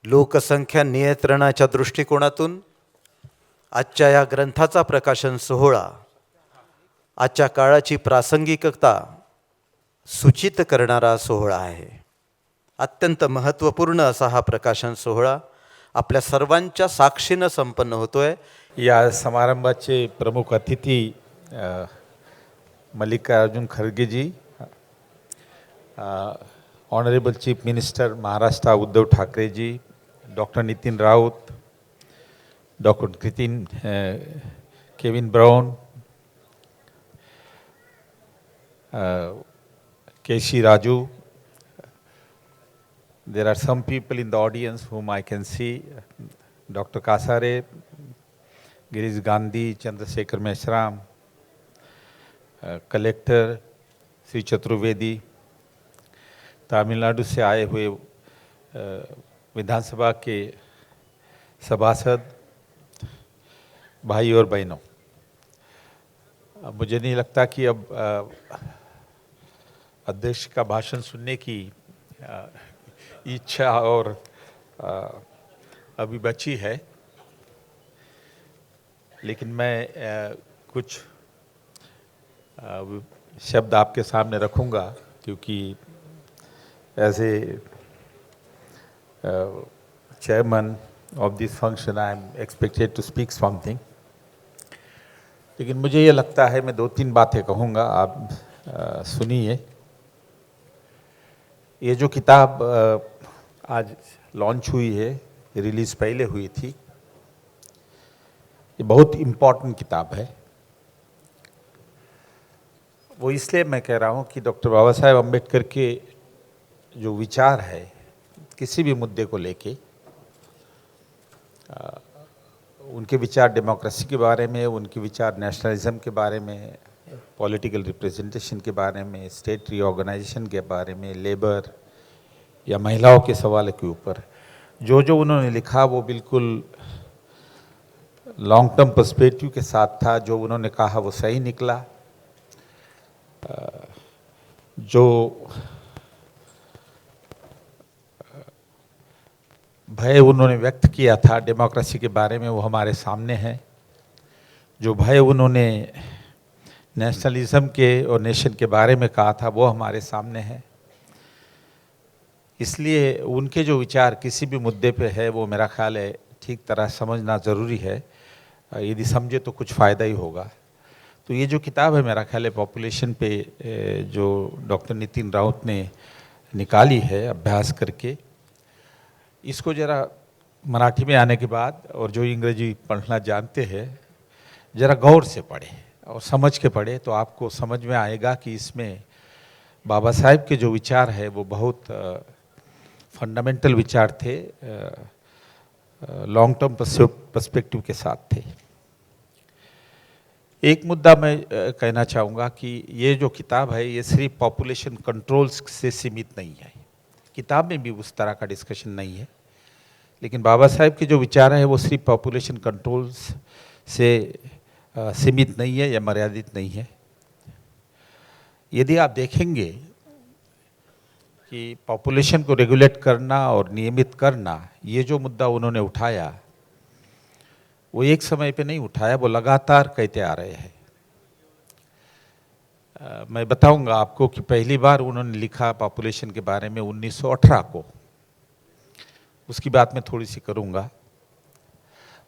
लोकसंख्या नियंत्रणाच्या दृष्टिकोनातून आजच्या या ग्रंथाचा प्रकाशन सोहळा आजच्या काळाची प्रासंगिकता सूचित करणारा सोहळा आहे. अत्यंत महत्त्वपूर्ण असा हा प्रकाशन सोहळा आपल्या सर्वांच्या साक्षीनं संपन्न होतोय. या समारंभाचे प्रमुख अतिथी Mallikarjun Kharge ji, honourable chief minister Maharashtra Uddhav Thackeray ji, doctor Nitin Raut, doctor Kevin Brown, KC Raju. There are some people in the audience whom I can see. Dr. Kasare, Girish Gandhi, Chandrasekhar Meshram, collector Shri Chaturvedi, Tamil Nadu से आए हुए विधानसभा के सभासद, भाई और बहनों, मुझे नहीं लगता कि अब अध्यक्ष का भाषण सुनने की इच्छा और अभी बची है, लेकिन मैं कुछ शब्द आपके सामने रखूंगा क्योंकि as a chairman of this function I am expected to speak something. लेकिन मुझे ये लगता है मैं 2-3 बातें कहूँगा, आप सुनिए. ये जो किताब आज लॉन्च हुई है, रिलीज़ पहले हुई थी, ये बहुत इम्पॉर्टेंट किताब है. वो इसलिए मैं कह रहा हूँ कि डॉक्टर बाबा साहेब अम्बेडकर के जो विचार है किसी भी मुद्दे को लेके, उनके विचार डेमोक्रेसी के बारे में, उनके विचार नेशनलिज्म के बारे में, पॉलिटिकल रिप्रेजेंटेशन के बारे में, स्टेट रीऑर्गेनाइजेशन के बारे में, लेबर या महिलाओं के सवाल के ऊपर जो जो उन्होंने लिखा वो बिल्कुल लॉन्ग टर्म पर्सपेक्टिव के साथ था. जो उन्होंने कहा वो सही निकला. जो भय उन्होंने व्यक्त किया था डेमोक्रेसी के बारे में वो हमारे सामने है. जो भय उन्होंने नेशनलिज्म के और नेशन के बारे में कहा था वो हमारे सामने है. इसलिए उनके जो विचार किसी भी मुद्दे पे है वो मेरा ख्याल है ठीक तरह समझना ज़रूरी है. यदि समझे तो कुछ फ़ायदा ही होगा. तो ये जो किताब है मेरा ख्याल है पॉपुलेशन पे जो डॉक्टर नितिन राउत ने निकाली है अभ्यास करके, इसको ज़रा मराठी में आने के बाद और जो अंग्रेजी पढ़ना जानते हैं ज़रा गौर से पढ़े और समझ के पढ़े तो आपको समझ में आएगा कि इसमें बाबा साहेब के जो विचार है वो बहुत फंडामेंटल विचार थे, लॉन्ग टर्म पर्सपेक्टिव के साथ थे. एक मुद्दा मैं कहना चाहूँगा कि ये जो किताब है ये सिर्फ पॉपुलेशन कंट्रोल्स से सीमित नहीं है. किताब में भी उस तरह का डिस्कशन नहीं है, लेकिन बाबा साहेब के जो विचार है वो सिर्फ पॉपुलेशन कंट्रोल्स से सीमित नहीं है या मर्यादित नहीं है. यदि आप देखेंगे कि पॉपुलेशन को रेगुलेट करना और नियमित करना, ये जो मुद्दा उन्होंने उठाया वो एक समय पे नहीं उठाया, वो लगातार कहते आ रहे हैं. मैं बताऊंगा आपको कि पहली बार उन्होंने लिखा पॉपुलेशन के बारे में 1918 को. उसकी बात मैं थोड़ी सी करूंगा.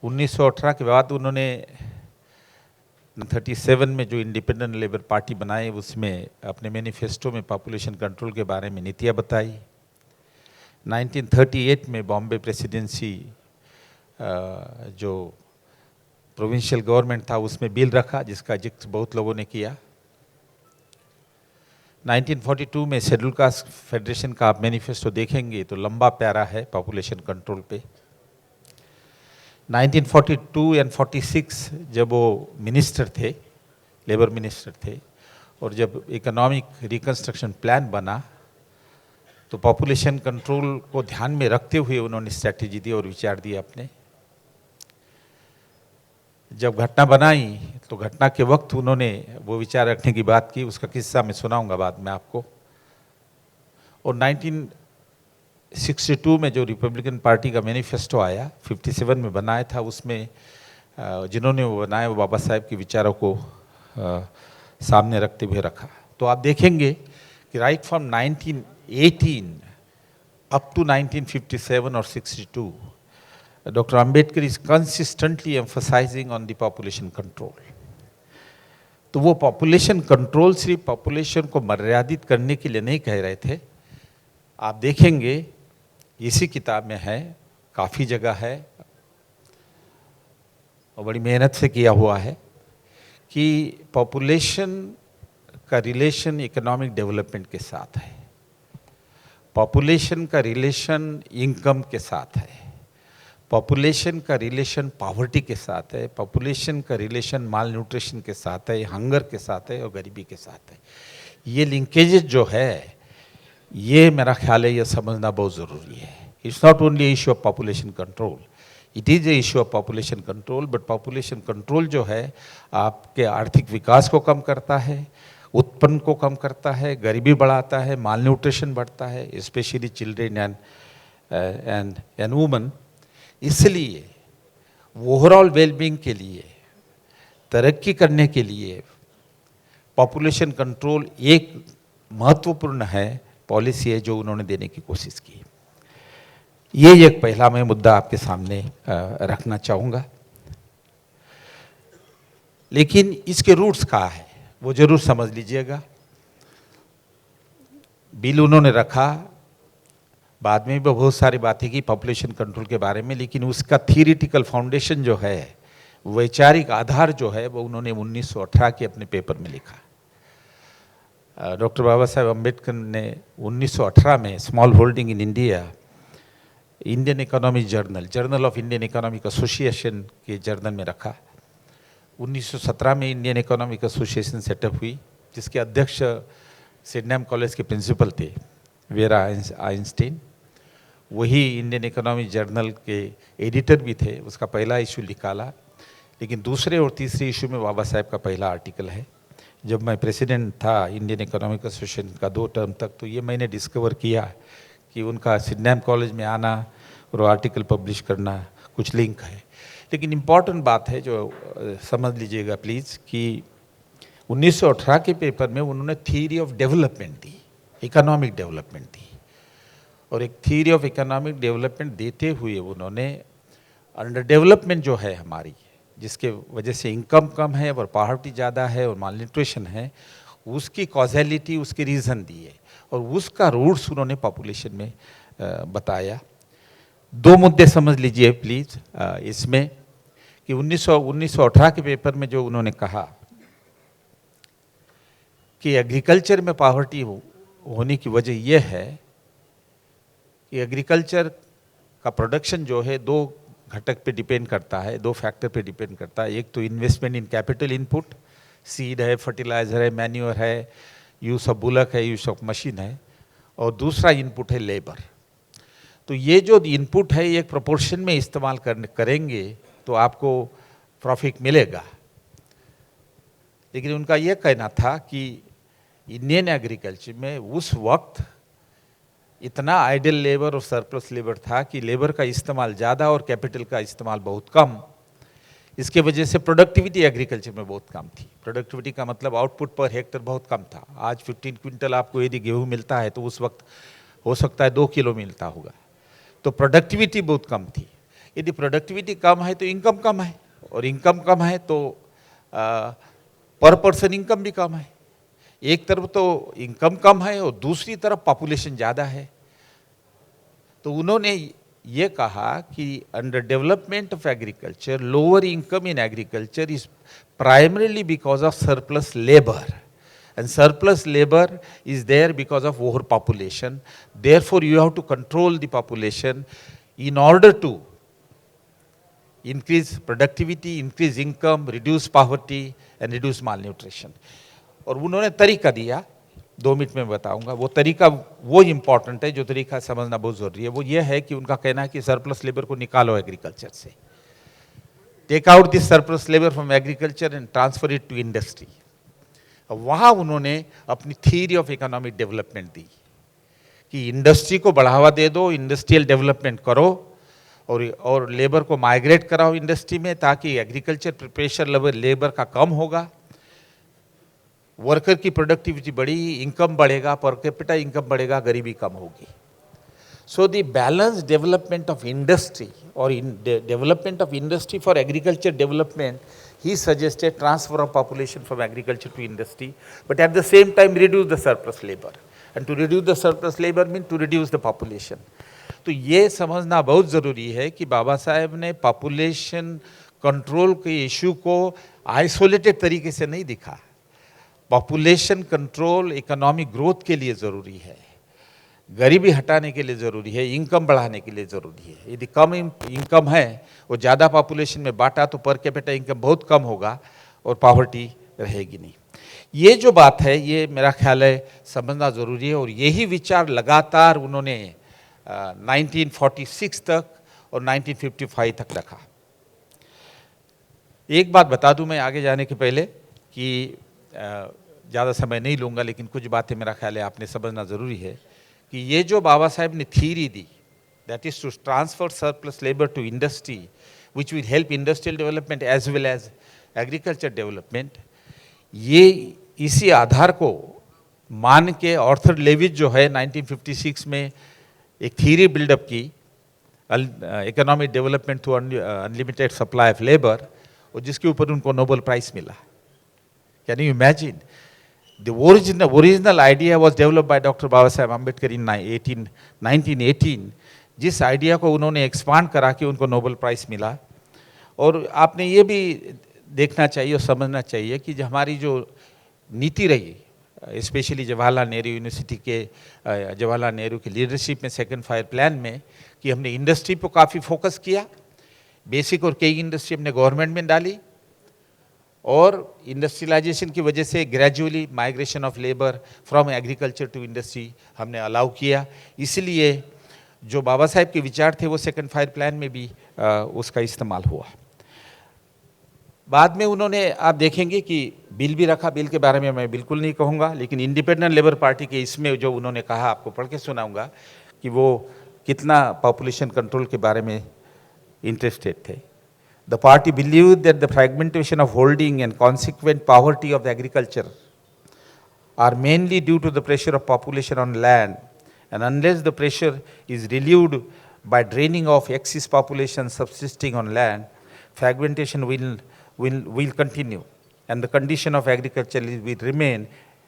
1918 के बाद उन्होंने 37 में जो इंडिपेंडेंट लेबर पार्टी बनाई उसमें अपने मैनिफेस्टो में पॉपुलेशन कंट्रोल के बारे में नीतियाँ बताई. 1938 में बॉम्बे प्रेसिडेंसी जो प्रोविंशियल गवर्नमेंट था उसमें बिल रखा जिसका जिक्र बहुत लोगों ने किया. 1942 में शेड्यूल कास्ट फेडरेशन का आप मैनिफेस्टो देखेंगे तो लंबा प्यारा है पॉपुलेशन कंट्रोल पे. 1942 एंड 46 जब वो मिनिस्टर थे, लेबर मिनिस्टर थे, और जब इकोनॉमिक रिकंस्ट्रक्शन प्लान बना तो पॉपुलेशन कंट्रोल को ध्यान में रखते हुए उन्होंने स्ट्रैटेजी दी और विचार दिए अपने. जब घटना बनाई तो घटना के वक्त उन्होंने वो विचार रखने की बात की, उसका किस्सा मैं सुनाऊंगा बाद में आपको. और 62 में जो रिपब्लिकन पार्टी का मैनिफेस्टो आया, 57 में बनाया था, उसमें जिन्होंने वो बनाया वो बाबा साहेब के विचारों को सामने रखते हुए रखा। तो आप देखेंगे कि राइट फ्रॉम 1918 अप टू 1957 और 62, Dr. Ambedkar is consistently emphasizing on the population control. तो वो पॉपुलेशन कंट्रोल सिर्फ पॉपुलेशन को मर्यादित करने के लिए नहीं कह रहे थे। आप देखेंगे इसी किताब में है, काफ़ी जगह है और बड़ी मेहनत से किया हुआ है कि पॉपुलेशन का रिलेशन इकोनॉमिक डेवलपमेंट के साथ है, पॉपुलेशन का रिलेशन इनकम के साथ है, पॉपुलेशन का रिलेशन पॉवर्टी के साथ है, पॉपुलेशन का रिलेशन माल न्यूट्रिशन के साथ है, हंगर के साथ है और गरीबी के साथ है। ये लिंकेजेस जो है, ये मेरा ख्याल है ये समझना बहुत ज़रूरी है। It's not only issue of population control, it is a issue of population control, but population control जो है आपके आर्थिक विकास को कम करता है, उत्पन्न को कम करता है, गरीबी बढ़ाता है, माल न्यूट्रिशन बढ़ता है, स्पेशली चिल्ड्रेन एंड वुमन। इसलिए ओवरऑल वेलबींग के लिए, तरक्की करने के लिए पॉपुलेशन कंट्रोल एक महत्वपूर्ण है पॉलिसी है जो उन्होंने देने की कोशिश की। ये एक पहला मैं मुद्दा आपके सामने रखना चाहूँगा। लेकिन इसके रूट्स कहाँ है वो जरूर समझ लीजिएगा। बिल उन्होंने रखा, बाद में भी बहुत सारी बातें की पॉपुलेशन कंट्रोल के बारे में, लेकिन उसका थियरिटिकल फाउंडेशन जो है, वैचारिक आधार जो है, वो उन्होंने 1918 के अपने पेपर में लिखा। डॉक्टर बाबा साहेब अम्बेडकर ने 1918 में small holding in India, Indian economic journal of Indian economic association के जर्नल में रखा। 1917 में इंडियन इकोनॉमिक एसोसिएशन सेटअप हुई, जिसके अध्यक्ष सिडनम कॉलेज के प्रिंसिपल थे वेरा आइंस्टीन। वही इंडियन इकोनॉमिक जर्नल के एडिटर भी थे। उसका पहला इशू निकाला, लेकिन दूसरे और तीसरे इशू में बाबा साहेब का पहला आर्टिकल है। जब मैं प्रेसिडेंट था इंडियन इकोनॉमिक एसोसिएशन का 2 टर्म तक, तो ये मैंने डिस्कवर किया कि उनका सिडनम कॉलेज में आना और आर्टिकल पब्लिश करना कुछ लिंक है। लेकिन इम्पॉर्टेंट बात है जो समझ लीजिएगा प्लीज़, कि 1918 के पेपर में उन्होंने थियरी ऑफ डेवलपमेंट दी, इकोनॉमिक डेवलपमेंट दी। और एक थियरी ऑफ इकोनॉमिक डेवलपमेंट देते हुए उन्होंने अंडर डेवलपमेंट जो है हमारी, जिसके वजह से इनकम कम है और पॉवर्टी ज़्यादा है और माल न्यूट्रिशन है, उसकी कॉजेलिटी, उसके रीज़न दिए और उसका रूट्स उन्होंने पॉपुलेशन में बताया। 2 मुद्दे समझ लीजिए प्लीज़ इसमें, कि 1918 के पेपर में जो उन्होंने कहा कि एग्रीकल्चर में पॉवर्टी होने की वजह यह है कि एग्रीकल्चर का प्रोडक्शन जो है 2 घटक पे डिपेंड करता है, 2 फैक्टर पे डिपेंड करता है। एक तो investment in capital input, seed है, फर्टिलाइजर है, मैन्योर है, यूज़ ऑफ बुलक है, यूज़ ऑफ मशीन है, और दूसरा इनपुट है लेबर। तो ये जो इनपुट है एक प्रोपोर्शन में इस्तेमाल करेंगे तो आपको प्रॉफिट मिलेगा। लेकिन उनका यह कहना था कि इंडियन एग्रीकल्चर में उस वक्त इतना आइडल लेबर और सरप्लस लेबर था कि लेबर का इस्तेमाल ज़्यादा और कैपिटल का इस्तेमाल बहुत कम। इसके वजह से प्रोडक्टिविटी एग्रीकल्चर में बहुत कम थी। प्रोडक्टिविटी का मतलब आउटपुट पर हेक्टर बहुत कम था। आज 15 क्विंटल आपको यदि गेहूँ मिलता है तो उस वक्त हो सकता है 2 किलो मिलता होगा। तो प्रोडक्टिविटी बहुत कम थी। यदि प्रोडक्टिविटी कम है तो इनकम कम है, और इनकम कम है तो पर पर्सन इनकम भी कम है। एक तरफ तो इनकम कम है और दूसरी तरफ पॉपुलेशन ज़्यादा है। तो उन्होंने ये कहा कि under development of agriculture, lower income in agriculture is primarily because of surplus labour, and surplus labor is there because of overpopulation. Therefore you have to control the population in order to increase productivity, increase income, reduce poverty and reduce malnutrition. और उन्होंने तरीका दिया, 2 minute में बताऊंगा। वो तरीका वो important है, जो तरीका समझना बहुत ज़रूरी है। वो ये है कि उनका कहना है कि सरप्लस लेबर को निकालो एग्रीकल्चर से, take out this surplus labour from agriculture and transfer it to industry. वहाँ उन्होंने अपनी थियरी ऑफ इकोनॉमिक डेवलपमेंट दी कि इंडस्ट्री को बढ़ावा दे दो, इंडस्ट्रियल डेवलपमेंट करो और लेबर को माइग्रेट कराओ इंडस्ट्री में, ताकि एग्रीकल्चर प्रिपरेशन लेबर का कम होगा, वर्कर की प्रोडक्टिविटी बढ़ी, इनकम बढ़ेगा, पर कैपिटा इनकम बढ़ेगा, गरीबी कम होगी. So the balanced development of industry or development of industry for agriculture development, he suggested transfer of population from agriculture to industry, but at the same time reduce the surplus labor. And to reduce the surplus labor means to reduce the population. तो ये समझना बहुत ज़रूरी है कि बाबा साहेब ने population control के issue को आइसोलेटेड तरीके से नहीं दिखा. पॉपुलेशन कंट्रोल इकोनॉमिक ग्रोथ के लिए ज़रूरी है, गरीबी हटाने के लिए ज़रूरी है, इनकम बढ़ाने के लिए ज़रूरी है. यदि कम इनकम है वो ज़्यादा पॉपुलेशन में बांटा तो पर कैपिटा इनकम बहुत कम होगा और पॉवर्टी रहेगी नहीं. ये जो बात है ये मेरा ख्याल है समझना ज़रूरी है, और यही विचार लगातार उन्होंने 1946 तक और 1955 तक रखा. एक बात बता दूं मैं आगे जाने के पहले कि ज़्यादा समय नहीं लूँगा, लेकिन कुछ बातें मेरा ख्याल है आपने समझना ज़रूरी है कि ये जो बाबा साहेब ने थीरी दी, that is to transfer surplus labour to industry which will help industrial development as well as agriculture development, ये इसी आधार को मान के ऑर्थर लेविज जो है 1956 में एक थीरी बिल्डअप की, economic development through unlimited supply of labour, और जिसके ऊपर उनको नोबेल प्राइज़ मिला. Can you imagine? The original idea was developed by Dr. Baba Saheb Ambedkar in 1918. जिस आइडिया को उन्होंने एक्सपांड करा के उनको नोबेल प्राइज़ मिला. और आपने ये भी देखना चाहिए और समझना चाहिए कि जो हमारी जो नीति रही, स्पेशली जवाहरलाल नेहरू यूनिवर्सिटी के जवाहरलाल नेहरू की लीडरशिप में सेकंड फाइव प्लान में, कि हमने इंडस्ट्री पर काफ़ी फोकस किया. बेसिक और कई इंडस्ट्री हमने गवर्नमेंट में डाली, और इंडस्ट्रियलाइजेशन की वजह से gradually migration of labour from agriculture to industry हमने अलाउ किया. इसलिए जो बाबा साहेब के विचार थे वो सेकंड फाइव प्लान में भी उसका इस्तेमाल हुआ. बाद में उन्होंने, आप देखेंगे कि बिल भी रखा, बिल के बारे में मैं बिल्कुल नहीं कहूँगा, लेकिन इंडिपेंडेंट लेबर पार्टी के इसमें जो उन्होंने कहा, आपको पढ़ के सुनाऊँगा कि वो कितना पॉपुलेशन कंट्रोल के बारे में इंटरेस्टेड थे. The party believed that the fragmentation of holding and consequent poverty of the agriculture are mainly due to the pressure of population on land, and unless the pressure is relieved by draining of excess population subsisting on land, fragmentation will continue, and the condition of agriculture will remain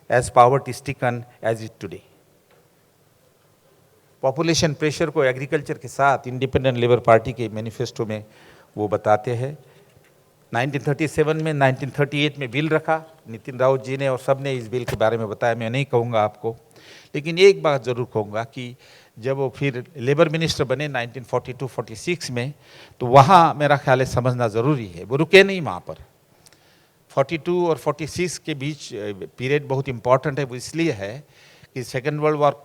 as poverty stricken as it today. Population pressure को agriculture के साथ independent labour party के manifesto में वो बताते हैं. 1937 में, 1938 में बिल रखा, नितिन राउत जी ने और सब ने इस बिल के बारे में बताया, मैं नहीं कहूँगा आपको. लेकिन एक बात ज़रूर कहूँगा कि जब वो फिर लेबर मिनिस्टर बने 1942-46 में, तो वहाँ मेरा ख्याल है समझना ज़रूरी है, वो रुके नहीं वहाँ पर. 42 और 46 के बीच पीरियड बहुत इम्पॉर्टेंट है. वो इसलिए है कि सेकेंड वर्ल्ड वॉर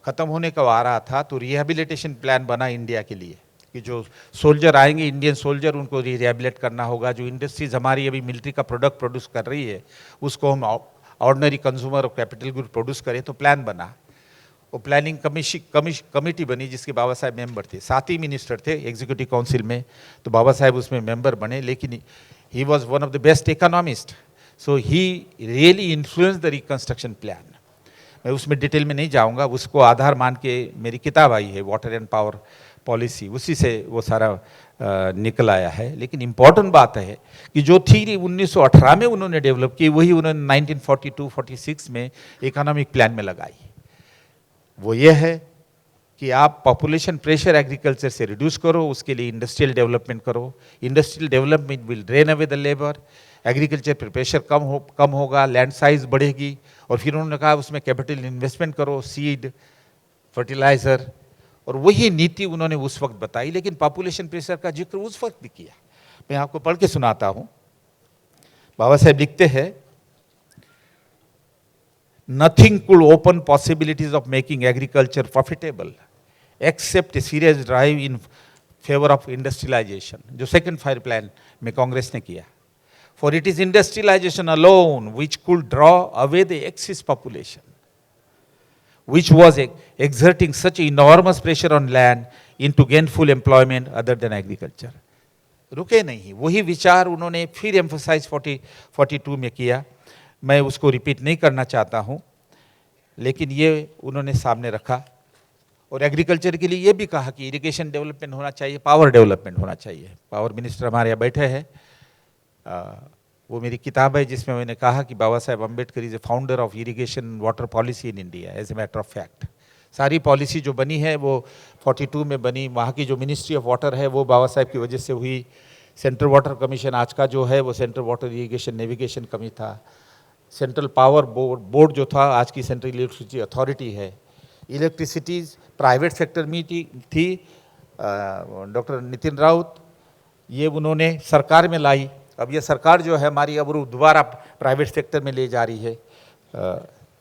ख़त्म होने का आ रहा था, तो रिहेबिलिटेशन प्लान बना इंडिया के लिए कि जो सोल्जर आएंगे, इंडियन सोल्जर, उनको रिहेबिलिट करना होगा. जो इंडस्ट्रीज हमारी अभी मिलिट्री का प्रोडक्ट प्रोड्यूस कर रही है, उसको हम ऑर्डिनरी कंज्यूमर और कैपिटल गुड प्रोड्यूस करें. तो प्लान बना, वो प्लानिंग कमेटी बनी जिसके बाबा साहेब मेंबर थे. 7 ही मिनिस्टर थे एग्जीक्यूटिव काउंसिल में, तो बाबा साहेब उसमें मेंबर बने. लेकिन he was one of the best economist, so he really influence the reconstruction plan. मैं उसमें डिटेल में नहीं जाऊंगा, उसको आधार मान के मेरी किताब आई है वाटर एंड पावर पॉलिसी, उसी से वो सारा निकल आया है. लेकिन इम्पॉर्टेंट बात है कि जो थीरी 1918 में उन्होंने डेवलप की, वही उन्होंने 1942-46 में इकोनॉमिक प्लान में लगाई. वो ये है कि आप पॉपुलेशन प्रेशर एग्रीकल्चर से रिड्यूस करो, उसके लिए इंडस्ट्रियल डेवलपमेंट करो. Industrial development will drain away the labour, agriculture पर प्रेशर कम होगा, लैंड साइज बढ़ेगी. और फिर उन्होंने कहा उसमें कैपिटल इन्वेस्टमेंट करो, सीड, फर्टिलाइजर, और वही नीति उन्होंने उस वक्त बताई. लेकिन पॉपुलेशन प्रेशर का जिक्र उस वक्त भी किया. मैं आपको पढ़ के सुनाता हूं. बाबा साहेब लिखते हैं, nothing could open possibilities of making agriculture profitable except a serious drive in favour of industrialisation, जो सेकंड फाइव प्लान में कांग्रेस ने किया. For it is industrialization alone which could draw away the excess population. which was exerting such enormous pressure on land into gainful employment other than agriculture. रुके नहीं, वही विचार उन्होंने फिर एम्फोसाइज 42 में किया. मैं उसको रिपीट नहीं करना चाहता हूँ, लेकिन ये उन्होंने सामने रखा. और एग्रीकल्चर के लिए ये भी कहा कि इरिगेशन डेवलपमेंट होना चाहिए, पावर डेवलपमेंट होना चाहिए. पावर मिनिस्टर हमारे यहाँ बैठे हैं. वो मेरी किताब है जिसमें मैंने कहा कि Baba Saheb Ambedkar is a founder of irrigation water policy in India as a matter of fact. सारी पॉलिसी जो बनी है वो 42 में बनी. वहाँ की जो मिनिस्ट्री ऑफ वाटर है वो बाबा साहेब की वजह से हुई. सेंट्रल वाटर कमीशन आज का जो है वो सेंट्रल वाटर इरिगेशन नेविगेशन कमी था. सेंट्रल पावर बोर्ड जो था आज की सेंट्रल इलेक्ट्रिसिटी अथॉरिटी है. इलेक्ट्रिसिटी प्राइवेट सेक्टर में थी. डॉक्टर नितिन राउत ये उन्होंने सरकार में लाई. अब ये सरकार जो है हमारी अब दोबारा प्राइवेट सेक्टर में ले जा रही है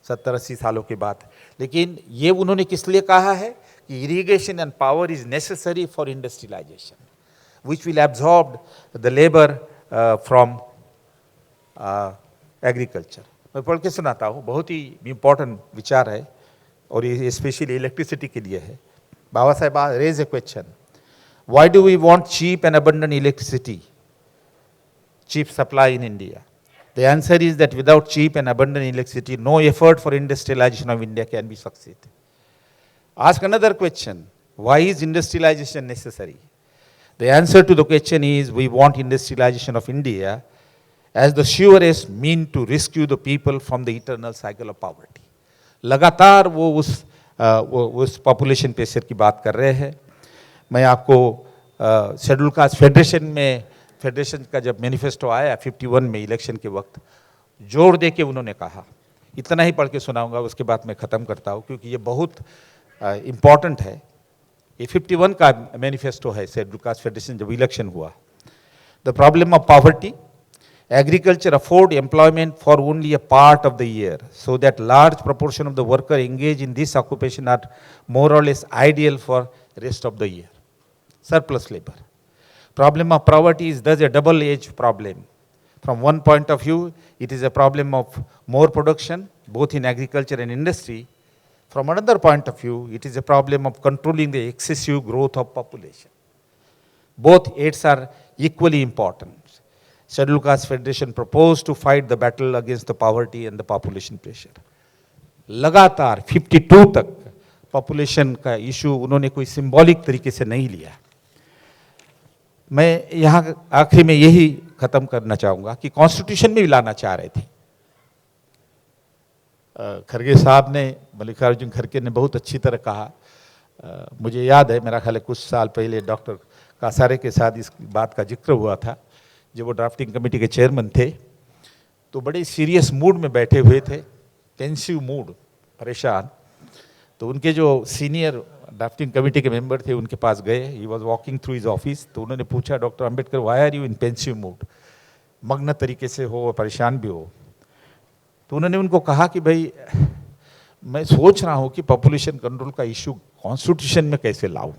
70-80 सालों के बाद. लेकिन ये उन्होंने किस लिए कहा है कि irrigation and power is necessary for industrialisation which will absorb the labour from agriculture. मैं पढ़ के सुनाता हूँ, बहुत ही इम्पोर्टेंट विचार है और ये स्पेशली इलेक्ट्रिसिटी के लिए है. Baba Saheb raise a question, why do we want cheap and abundant electricity, cheap supply in India? The answer is that without cheap and abundant electricity, no effort for industrialization of India can be succeed. Ask another question, why is industrialization necessary? The answer to the question is we want industrialization of India as the surest mean to rescue the people from the eternal cycle of poverty. लगातार वो उस population pressure की बात कर रहे हैं. मैं आपको शेड्यूल कास्ट फेडरेशन का जब मैनिफेस्टो आया 51 में इलेक्शन के वक्त, जोर दे के उन्होंने कहा, इतना ही पढ़ के सुनाऊंगा उसके बाद मैं ख़त्म करता हूँ क्योंकि ये बहुत इम्पॉर्टेंट है. ये 51 का मैनिफेस्टो है शेड्यूल कास्ट फेडरेशन जब इलेक्शन हुआ. The problem of poverty, agriculture afford employment for only a part of the year so that large proportion of the worker engaged in this occupation are more or less ideal for rest of the year. Surplus labor. Problem of poverty is thus a double-edged problem. From one point of view, it is a problem of more production, both in agriculture and industry. From another point of view, it is a problem of controlling the excessive growth of population. Both aids are equally important. Scheduled Caste Federation proposed to fight the battle against the poverty and the population pressure. लगातार 52 तक population का issue उन्होंने कोई symbolic तरीके से नहीं लिया. मैं यहाँ आखिरी में यही खत्म करना चाहूँगा कि कॉन्स्टिट्यूशन में भी लाना चाह रहे थे. खड़गे साहब ने, मल्लिकार्जुन खड़गे ने बहुत अच्छी तरह कहा. मुझे याद है, मेरा ख्याल है कुछ साल पहले डॉक्टर कासारे के साथ इस बात का जिक्र हुआ था. जब वो ड्राफ्टिंग कमेटी के चेयरमैन थे तो बड़े सीरियस मूड में बैठे हुए थे, टेंसिव मूड, परेशान. तो उनके जो सीनियर ड्राफ्टिंग कमेटी के मेंबर थे उनके पास गए. He was walking through his office. तो उन्होंने पूछा, doctor Ambedkar why are you in pensive mood, मग्न तरीके से हो, परेशान भी हो. तो उन्होंने उनको कहा कि भाई मैं सोच रहा हूँ कि पॉपुलेशन कंट्रोल का इशू कॉन्स्टिट्यूशन में कैसे लाऊं.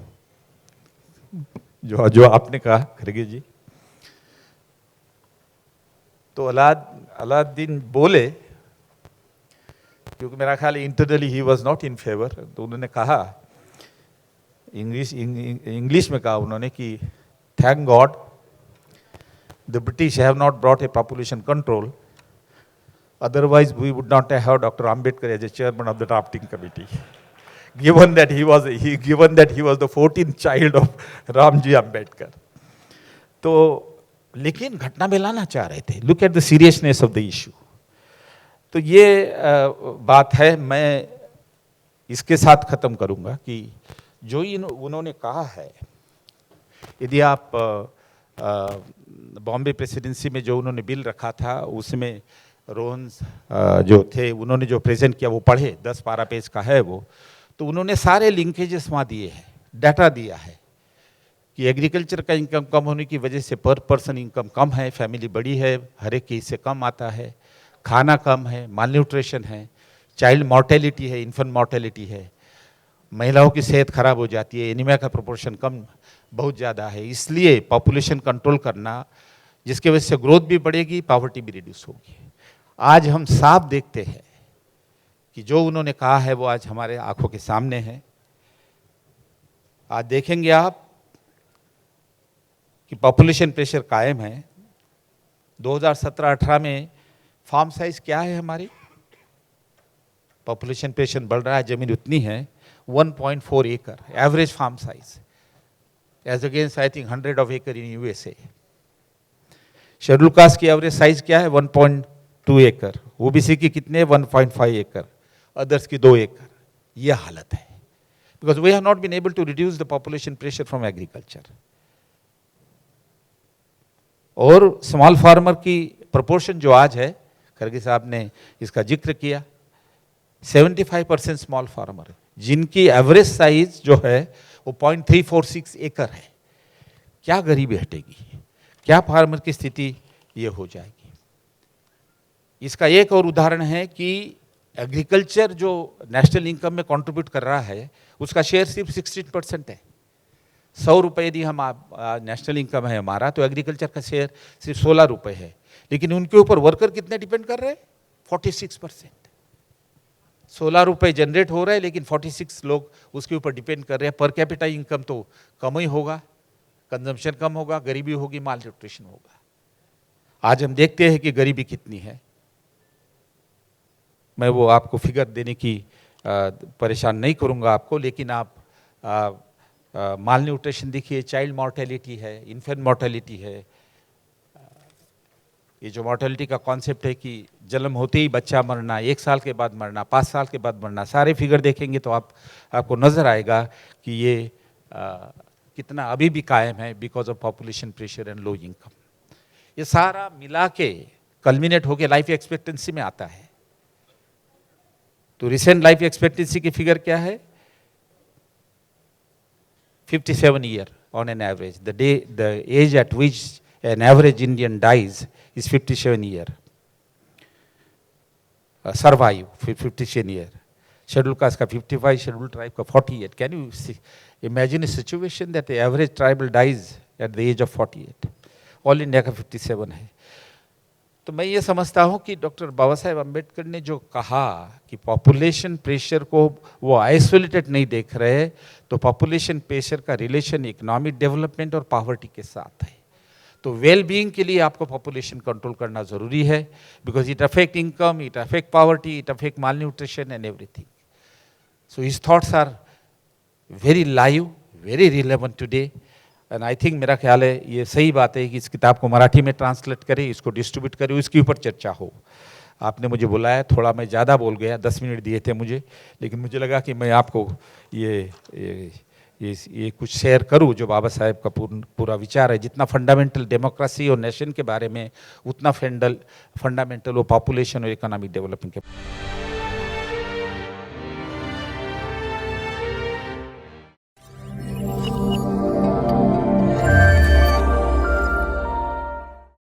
जो आपने कहा खड़गे जी. तो अलाउद्दीन बोले, क्योंकि मेरा ख्याल internally he was not in favour. तो उन्होंने कहा इंग्लिश में कहा उन्होंने कि thank God the British have not brought a population control, otherwise we would not have doctor Ambedkar as a chairman of the drafting committee, given that he was the 14th child of Ramji Ambedkar. तो लेकिन घटना में लाना चाह रहे थे. Look at the seriousness of the issue. तो ये बात है. मैं इसके साथ खत्म करूंगा कि जो उन्होंने कहा है, यदि आप बॉम्बे प्रेसिडेंसी में जो उन्होंने बिल रखा था उसमें रोहन जो थे उन्होंने जो प्रेजेंट किया वो पढ़े, 10-12 पेज का है वो. तो उन्होंने सारे लिंकेजेस वहाँ दिए हैं, डाटा दिया है कि एग्रीकल्चर का इनकम कम होने की वजह से पर पर्सन इनकम कम है, फैमिली बड़ी है, हर एक के हिस्से कम आता है, खाना कम है, मालन्यूट्रिशन है, चाइल्ड मॉर्टेलिटी है, इन्फेंट मॉर्टेलिटी है, महिलाओं की सेहत खराब हो जाती है, एनीमिया का प्रोपोर्शन कम बहुत ज़्यादा है. इसलिए पॉपुलेशन कंट्रोल करना, जिसकी वजह से ग्रोथ भी बढ़ेगी, पॉवर्टी भी रिड्यूस होगी. आज हम साफ देखते हैं कि जो उन्होंने कहा है वो आज हमारे आंखों के सामने है। आज देखेंगे आप कि पॉपुलेशन प्रेशर कायम है। 2017-18 में फार्म साइज क्या है हमारी, पॉपुलेशन प्रेशर बढ़ रहा है, जमीन उतनी है 1.4 एकड़ average farm size, as against I think 100 of एकड़ इन यूएसए। शेड्यूल कास्ट की एवरेज साइज क्या है 1.2 एकड़, ओबीसी की कितने 1.5 एकड़, अदर्स की 2 एकड़। यह हालत है because we have not been able to reduce the population pressure from agriculture. और स्मॉल फार्मर की प्रोपोर्शन जो आज है, खरगे साहब ने इसका जिक्र किया, 75% स्मॉल फार्मर है जिनकी एवरेज साइज जो है वो 0.346 एकड़ है। क्या गरीबी हटेगी, क्या फार्मर की स्थिति ये हो जाएगी। इसका एक और उदाहरण है कि एग्रीकल्चर जो नेशनल इनकम में कंट्रीब्यूट कर रहा है उसका शेयर सिर्फ 16% है। 100 रुपये यदि हम नेशनल इनकम है हमारा, तो एग्रीकल्चर का शेयर सिर्फ 16 रुपये है, लेकिन उनके ऊपर वर्कर कितने डिपेंड कर रहे हैं 46%। 16 रुपये जनरेट हो रहा है लेकिन 46 लोग उसके ऊपर डिपेंड कर रहे हैं। पर कैपिटा इनकम तो कम ही होगा, कंजम्पशन कम होगा, गरीबी होगी, माल न्यूट्रिशन होगा। आज हम देखते हैं कि गरीबी कितनी है। मैं वो आपको फिगर देने की परेशान नहीं करूंगा आपको, लेकिन आप माल न्यूट्रिशन देखिए, चाइल्ड मॉर्टेलिटी है, इन्फेंट मॉर्टेलिटी है। ये जो मॉर्टेलिटी का कॉन्सेप्ट है कि जन्म होते ही बच्चा मरना, 1 साल के बाद मरना, 5 साल के बाद मरना, सारे फिगर देखेंगे तो आपको नजर आएगा कि ये कितना अभी भी कायम है because of population pressure and low income. ये सारा मिला के कल्मिनेट होके लाइफ एक्सपेक्टेंसी में आता है। तो रिसेंट लाइफ एक्सपेक्टेंसी की फिगर क्या है 57 year on an average. The age at which an average Indian dies is 57 year. Survive 57 year. Scheduled caste का 55, scheduled tribe का 48. Can you imagine a situation that the average tribal dies at the age of 48? All India का 57 है। तो मैं ये समझता हूँ कि डॉक्टर बाबा साहेब अम्बेडकर ने जो कहा कि पॉपुलेशन प्रेशर को वो आइसोलेटेड नहीं देख रहे, तो पॉपुलेशन प्रेशर का रिलेशन इकोनॉमिक डेवलपमेंट और पॉवर्टी के साथ है। तो वेल बीइंग के लिए आपको पॉपुलेशन कंट्रोल करना ज़रूरी है because it affect income, it affect poverty, it affect malnutrition and everything. So his thoughts are very live, very relevant today and I think मेरा ख्याल है ये सही बात है कि इस किताब को मराठी में ट्रांसलेट करें, इसको डिस्ट्रीब्यूट करें, इसके ऊपर चर्चा हो। आपने मुझे बुलाया, थोड़ा मैं ज़्यादा बोल गया, 10 मिनट दिए थे मुझे, लेकिन मुझे लगा कि मैं आपको ये कुछ शेयर करूं जो बाबा साहेब का पूरा विचार है। जितना फंडामेंटल डेमोक्रेसी और नेशन के बारे में, उतना फंडामेंटल वो पॉपुलेशन और इकोनॉमिक डेवलपमेंट के